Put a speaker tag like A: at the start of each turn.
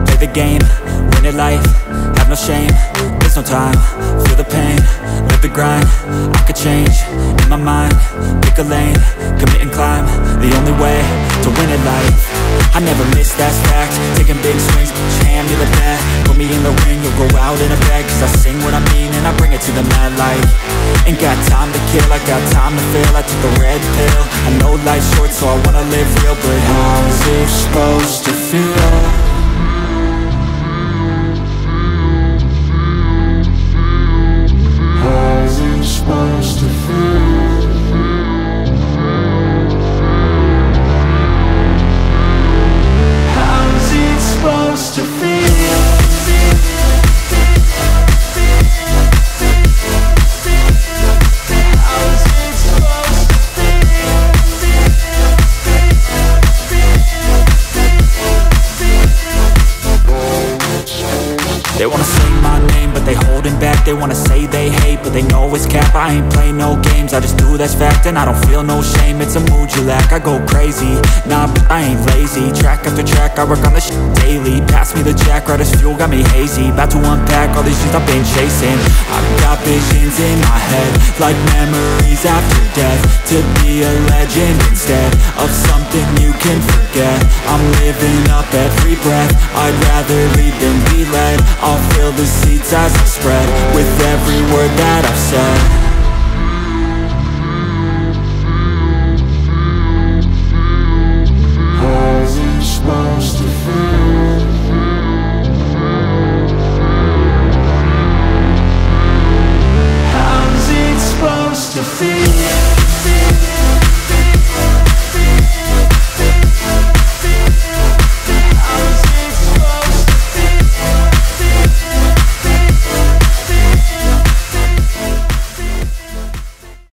A: Play the game, win it life, have no shame. There's no time, feel the pain, live the grind. I could change, in my mind, pick a lane, commit and climb. The only way to win at life. I never miss, that's fact. Taking big swings, hand me the bat. Put me in the ring, you'll go out in a bag. Cause I sing what I mean and I bring it to the mad light. Ain't got time to kill, I got time to feel. I took the red pill, I know life's short so I wanna live real. But how's it supposed to feel? How's it supposed to feel? How's it supposed to feel? They wanna say my name, but they holding back. They wanna say they hate, but they know it's cap. I ain't play no games, I just do that's fact. And I don't feel no shame, it's a mood you lack. I go crazy, nah, but I ain't lazy. Track after track, I work on this shit daily. Pass me the jack, right as fuel, got me hazy. About to unpack all these things I've been chasing. I've got visions in my head, like memories after death. To be a legend instead of something you can forget. I'm living up every breath, I'd rather lead than be led. I'll fill the seats as I spread with every word that I've said.